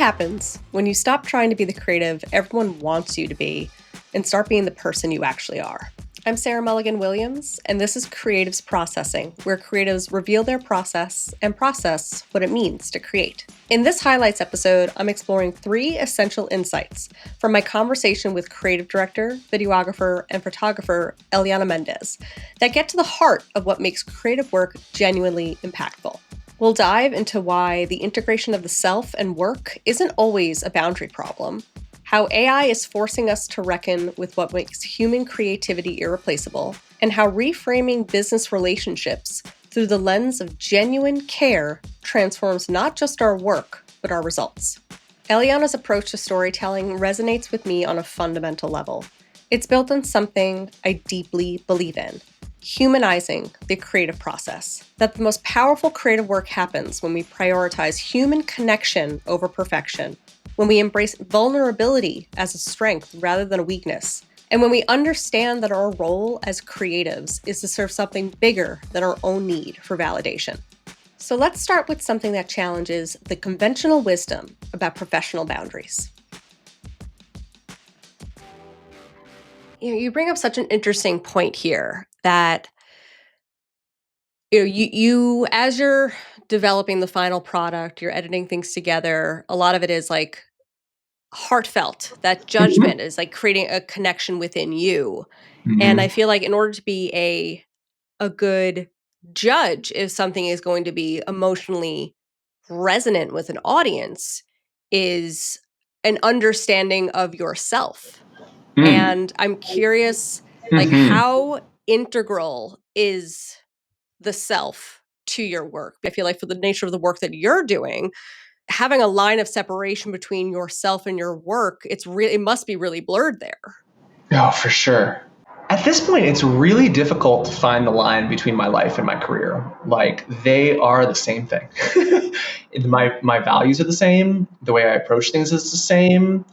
happens when you stop trying to be the creative everyone wants you to be and start being the person you actually are? I'm Sarah Mulligan Williams, and this is Creatives Processing, where creatives reveal their process and process what it means to create. In this highlights episode, I'm exploring 3 essential insights from my conversation with creative director, videographer, and photographer Eliana Mendez that get to the heart of what makes creative work genuinely impactful. We'll dive into why the integration of the self and work isn't always a boundary problem, how AI is forcing us to reckon with what makes human creativity irreplaceable, and how reframing business relationships through the lens of genuine care transforms not just our work, but our results. Eliana's approach to storytelling resonates with me on a fundamental level. It's built on something I deeply believe in: humanizing the creative process. That the most powerful creative work happens when we prioritize human connection over perfection, when we embrace vulnerability as a strength rather than a weakness, and when we understand that our role as creatives is to serve something bigger than our own need for validation. So let's start with something that challenges the conventional wisdom about professional boundaries. You bring up such an interesting point here that you as you're developing the final product, you're editing things together, a lot of it is like heartfelt. That judgment is like creating a connection within you. And I feel like in order to be a good judge if something is going to be emotionally resonant with an audience is an understanding of yourself. And I'm curious, like, how integral is the self to your work? I feel like for the nature of the work that you're doing, having a line of separation between yourself and your work, it must be really blurred there. Oh, for sure. At this point, it's really difficult to find the line between my life and my career. Like, they are the same thing. My values are the same. The way I approach things is the same.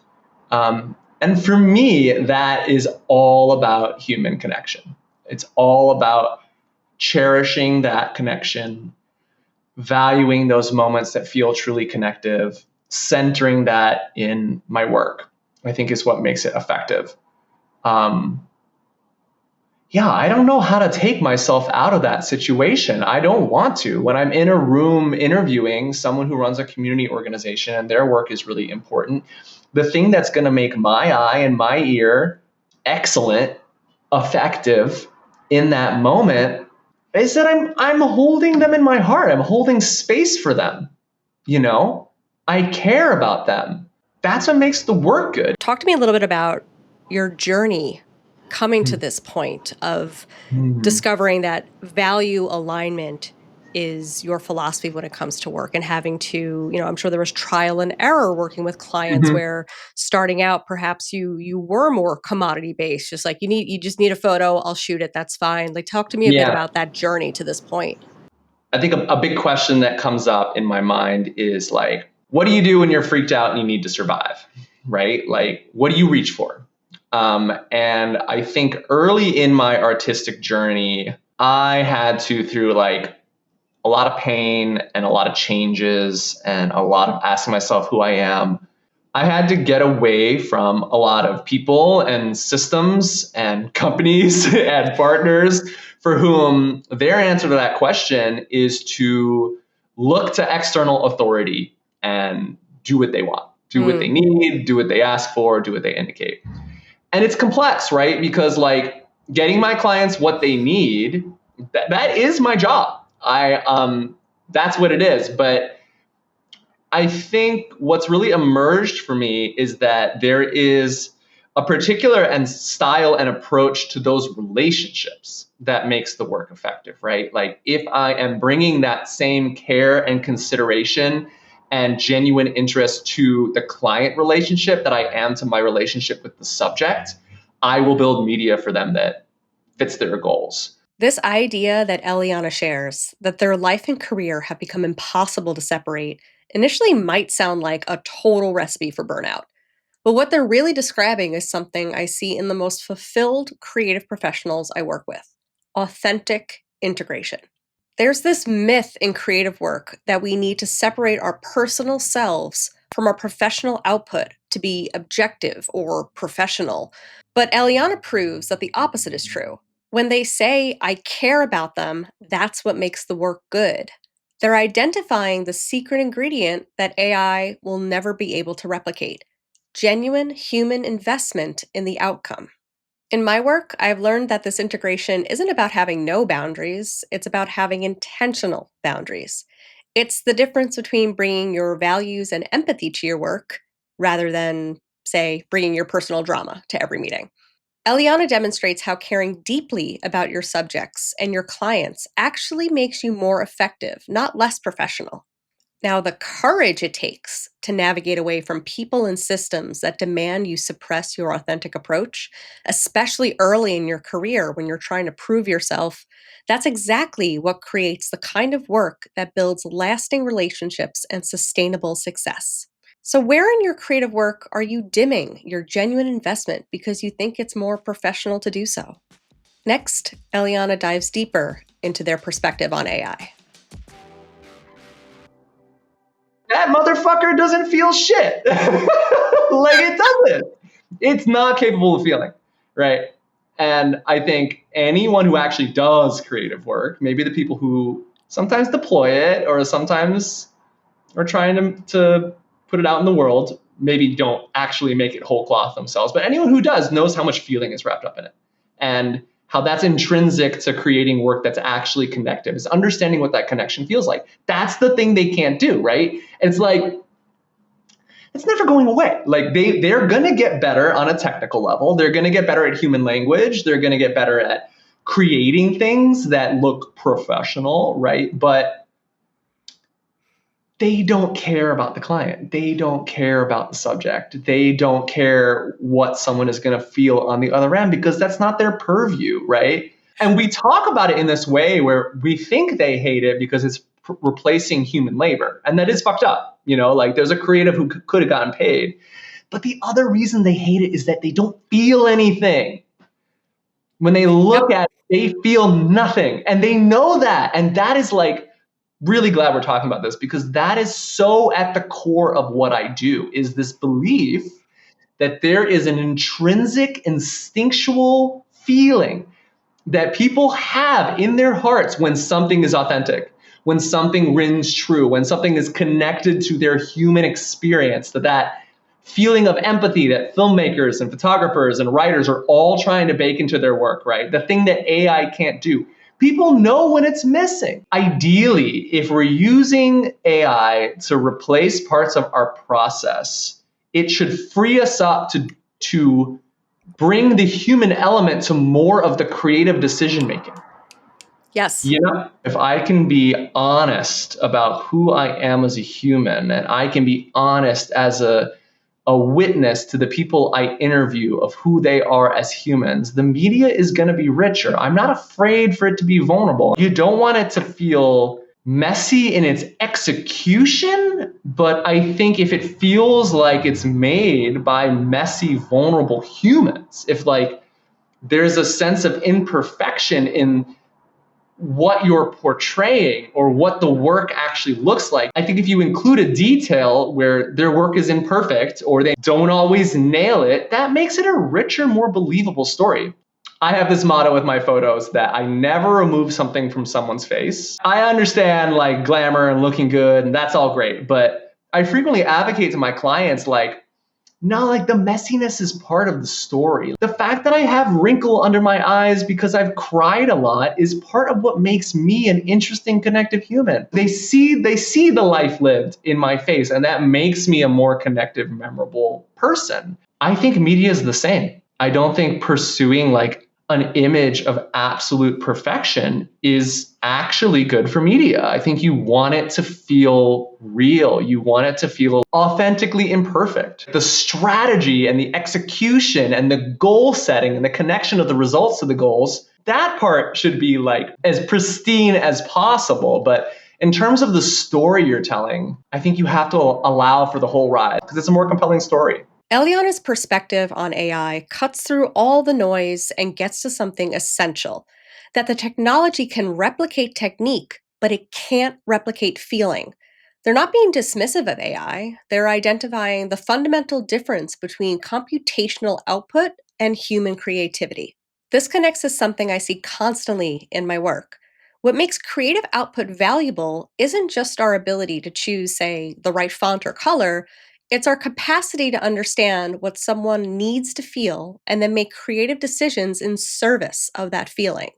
And for me, that is all about human connection. It's all about cherishing that connection, valuing those moments that feel truly connective, centering that in my work, I think is what makes it effective. I don't know how to take myself out of that situation. I don't want to. When I'm in a room interviewing someone who runs a community organization and their work is really important, the thing that's going to make my eye and my ear excellent, effective in that moment is that I'm holding them in my heart. I'm holding space for them. I care about them. That's what makes the work good. Talk to me a little bit about your journey coming to this point of discovering that value alignment is your philosophy when it comes to work, and having to, I'm sure there was trial and error working with clients where starting out, perhaps you were more commodity based, just like you just need a photo, I'll shoot it, that's fine. Like, talk to me a bit about that journey to this point. I think a big question that comes up in my mind is like, what do you do when you're freaked out and you need to survive, right? Like, what do you reach for? And I think early in my artistic journey, I had to, through like a lot of pain and a lot of changes and a lot of asking myself who I am, I had to get away from a lot of people and systems and companies and partners for whom their answer to that question is to look to external authority and do what they want, do what they need, do what they ask for, do what they indicate. And it's complex, right? Because like getting my clients what they need, that is my job. That's what it is. But I think what's really emerged for me is that there is a particular style and approach to those relationships that makes the work effective, right? Like, if I am bringing that same care and consideration and genuine interest to the client relationship that I am to my relationship with the subject, I will build media for them that fits their goals. This idea that Eliana shares, that their life and career have become impossible to separate, initially might sound like a total recipe for burnout. But what they're really describing is something I see in the most fulfilled creative professionals I work with: authentic integration. There's this myth in creative work that we need to separate our personal selves from our professional output to be objective or professional. But Eliana proves that the opposite is true. When they say, I care about them, that's what makes the work good. They're identifying the secret ingredient that AI will never be able to replicate: genuine human investment in the outcome. In my work, I've learned that this integration isn't about having no boundaries, it's about having intentional boundaries. It's the difference between bringing your values and empathy to your work rather than, say, bringing your personal drama to every meeting. Eliana demonstrates how caring deeply about your subjects and your clients actually makes you more effective, not less professional. Now, the courage it takes to navigate away from people and systems that demand you suppress your authentic approach, especially early in your career when you're trying to prove yourself, that's exactly what creates the kind of work that builds lasting relationships and sustainable success. So, where in your creative work are you dimming your genuine investment because you think it's more professional to do so? Next, Eliana dives deeper into their perspective on AI. That motherfucker doesn't feel shit. Like it doesn't. It's not capable of feeling, right? And I think anyone who actually does creative work, maybe the people who sometimes deploy it or sometimes are trying to put it out in the world, maybe don't actually make it whole cloth themselves. But anyone who does knows how much feeling is wrapped up in it and how that's intrinsic to creating work that's actually connective, is understanding what that connection feels like. That's the thing they can't do, right? And it's like, it's never going away. Like they're going to get better on a technical level. They're going to get better at human language. They're going to get better at creating things that look professional, right? But they don't care about the client. They don't care about the subject. They don't care what someone is going to feel on the other end because that's not their purview, right? And we talk about it in this way where we think they hate it because it's replacing human labor. And that is fucked up. You know, like there's a creative who could have gotten paid. But the other reason they hate it is that they don't feel anything. When they look at it, they feel nothing. And they know that. And that is like, really glad we're talking about this because that is so at the core of what I do, is this belief that there is an intrinsic instinctual feeling that people have in their hearts when something is authentic, when something rings true, when something is connected to their human experience, that feeling of empathy that filmmakers and photographers and writers are all trying to bake into their work, right? The thing that AI can't do. People know when it's missing. Ideally, if we're using AI to replace parts of our process, it should free us up to bring the human element to more of the creative decision making. Yes. You know, if I can be honest about who I am as a human, and I can be honest as a witness to the people I interview of who they are as humans, the media is going to be richer. I'm not afraid for it to be vulnerable. You don't want it to feel messy in its execution, but I think if it feels like it's made by messy, vulnerable humans, if like there's a sense of imperfection in what you're portraying or what the work actually looks like. I think if you include a detail where their work is imperfect or they don't always nail it, that makes it a richer, more believable story. I have this motto with my photos that I never remove something from someone's face. I understand like glamour and looking good, and that's all great, but I frequently advocate to my clients like, no, like the messiness is part of the story. The fact that I have wrinkle under my eyes because I've cried a lot is part of what makes me an interesting, connective human. They see the life lived in my face, and that makes me a more connective, memorable person. I think media is the same. I don't think pursuing like an image of absolute perfection is actually good for media. I think you want it to feel real. You want it to feel authentically imperfect. The strategy and the execution and the goal setting and the connection of the results to the goals, that part should be like as pristine as possible. But in terms of the story you're telling, I think you have to allow for the whole ride because it's a more compelling story. Eliana's perspective on AI cuts through all the noise and gets to something essential: that the technology can replicate technique, but it can't replicate feeling. They're not being dismissive of AI, they're identifying the fundamental difference between computational output and human creativity. This connects to something I see constantly in my work. What makes creative output valuable isn't just our ability to choose, say, the right font or color, it's our capacity to understand what someone needs to feel and then make creative decisions in service of that feeling.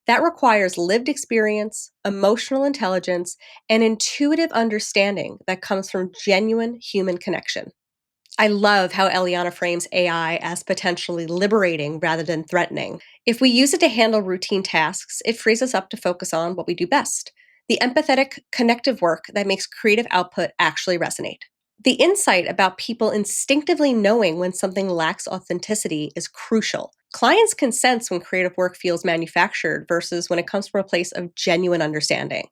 That requires lived experience, emotional intelligence, and intuitive understanding that comes from genuine human connection. I love how Eliana frames AI as potentially liberating rather than threatening. If we use it to handle routine tasks, it frees us up to focus on what we do best, the empathetic, connective work that makes creative output actually resonate. The insight about people instinctively knowing when something lacks authenticity is crucial. Clients can sense when creative work feels manufactured versus when it comes from a place of genuine understanding.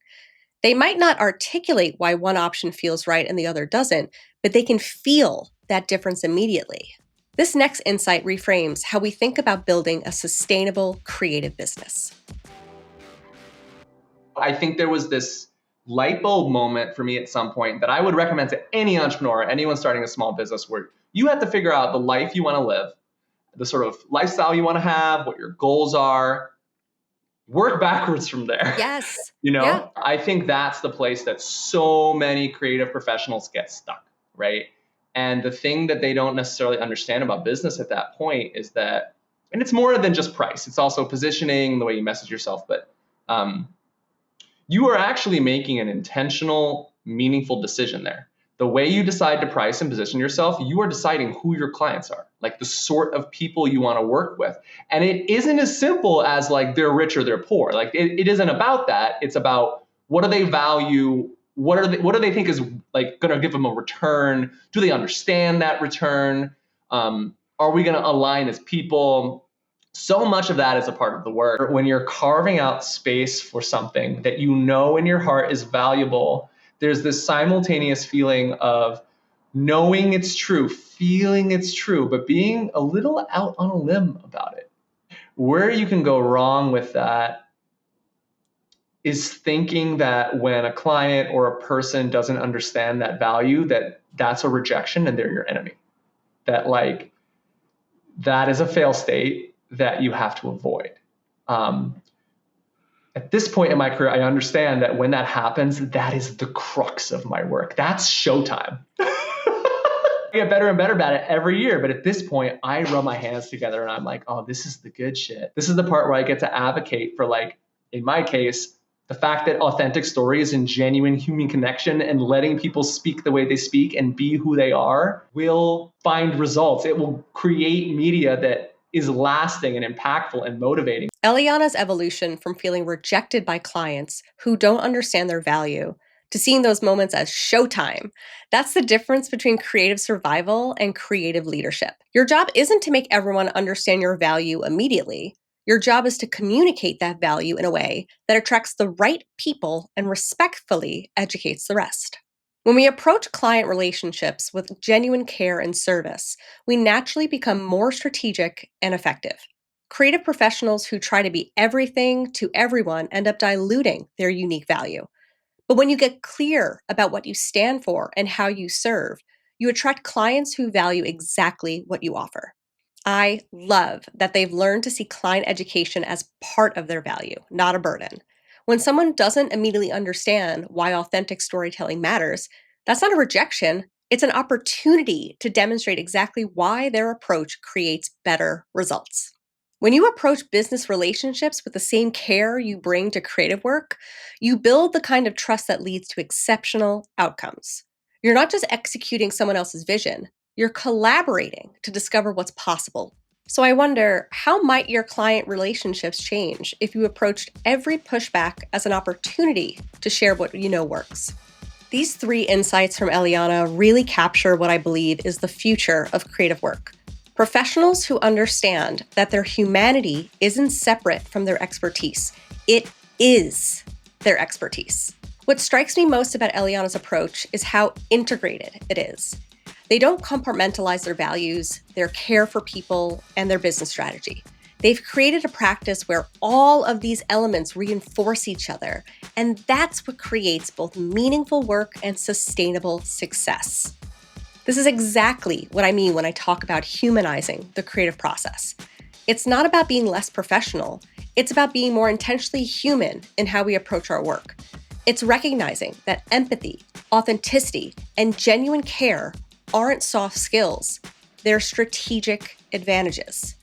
They might not articulate why one option feels right and the other doesn't, but they can feel that difference immediately. This next insight reframes how we think about building a sustainable creative business. I think there was this light bulb moment for me at some point that I would recommend to any entrepreneur, anyone starting a small business, where you have to figure out the life you want to live, the sort of lifestyle you want to have, what your goals are, work backwards from there. Yes. Yeah. I think that's the place that so many creative professionals get stuck, right? And the thing that they don't necessarily understand about business at that point is that, and it's more than just price, it's also positioning, the way you message yourself, but you are actually making an intentional, meaningful decision there. The way you decide to price and position yourself, you are deciding who your clients are, like the sort of people you want to work with. And it isn't as simple as like they're rich or they're poor. Like it isn't about that. It's about what do they value? What do they think is like going to give them a return? Do they understand that return? Are we going to align as people? So much of that is a part of the work. When you're carving out space for something that you know in your heart is valuable, there's this simultaneous feeling of knowing it's true, feeling it's true, but being a little out on a limb about it. Where you can go wrong with that is thinking that when a client or a person doesn't understand that value, that's a rejection and they're your enemy. That like, that is a fail state that you have to avoid. At this point in my career, I understand that when that happens, that is the crux of my work. That's showtime. I get better and better about it every year. But at this point, I rub my hands together and I'm like, oh, this is the good shit. This is the part where I get to advocate for, like, in my case, the fact that authentic stories and genuine human connection and letting people speak the way they speak and be who they are will find results. It will create media that is lasting and impactful and motivating. Eliana's evolution from feeling rejected by clients who don't understand their value to seeing those moments as showtime. That's the difference between creative survival and creative leadership. Your job isn't to make everyone understand your value immediately. Your job is to communicate that value in a way that attracts the right people and respectfully educates the rest. When we approach client relationships with genuine care and service, we naturally become more strategic and effective. Creative professionals who try to be everything to everyone end up diluting their unique value. But when you get clear about what you stand for and how you serve, you attract clients who value exactly what you offer. I love that they've learned to see client education as part of their value, not a burden. When someone doesn't immediately understand why authentic storytelling matters, that's not a rejection, it's an opportunity to demonstrate exactly why their approach creates better results. When you approach business relationships with the same care you bring to creative work, you build the kind of trust that leads to exceptional outcomes. You're not just executing someone else's vision, you're collaborating to discover what's possible. So I wonder, how might your client relationships change if you approached every pushback as an opportunity to share what you know works? These 3 insights from Eliana really capture what I believe is the future of creative work. Professionals who understand that their humanity isn't separate from their expertise. It is their expertise. What strikes me most about Eliana's approach is how integrated it is. They don't compartmentalize their values, their care for people, and their business strategy. They've created a practice where all of these elements reinforce each other, and that's what creates both meaningful work and sustainable success. This is exactly what I mean when I talk about humanizing the creative process. It's not about being less professional, it's about being more intentionally human in how we approach our work. It's recognizing that empathy, authenticity, and genuine care aren't soft skills, they're strategic advantages.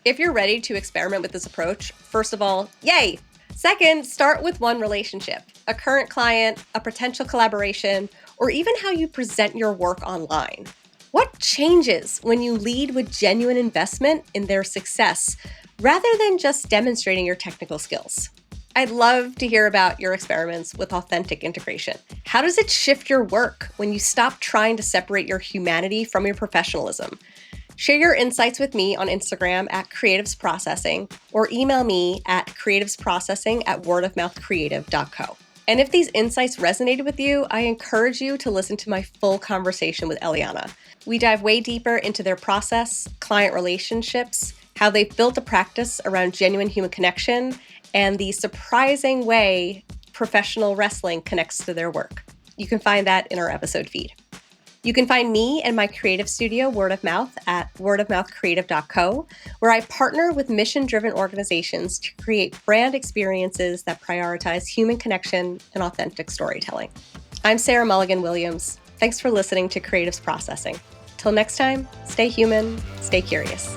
If you're ready to experiment with this approach, first of all, yay! Second, start with one relationship, a current client, a potential collaboration, or even how you present your work online. What changes when you lead with genuine investment in their success rather than just demonstrating your technical skills? I'd love to hear about your experiments with authentic integration. How does it shift your work when you stop trying to separate your humanity from your professionalism? Share your insights with me on Instagram at Creatives Processing or email me at creativesprocessing@wordofmouthcreative.co. And if these insights resonated with you, I encourage you to listen to my full conversation with Eliana. We dive way deeper into their process, client relationships, how they've built a practice around genuine human connection, and the surprising way professional wrestling connects to their work. You can find that in our episode feed. You can find me and my creative studio, Word of Mouth, at wordofmouthcreative.co, where I partner with mission-driven organizations to create brand experiences that prioritize human connection and authentic storytelling. I'm Sarah Mulligan Williams. Thanks for listening to Creatives Processing. Till next time, stay human, stay curious.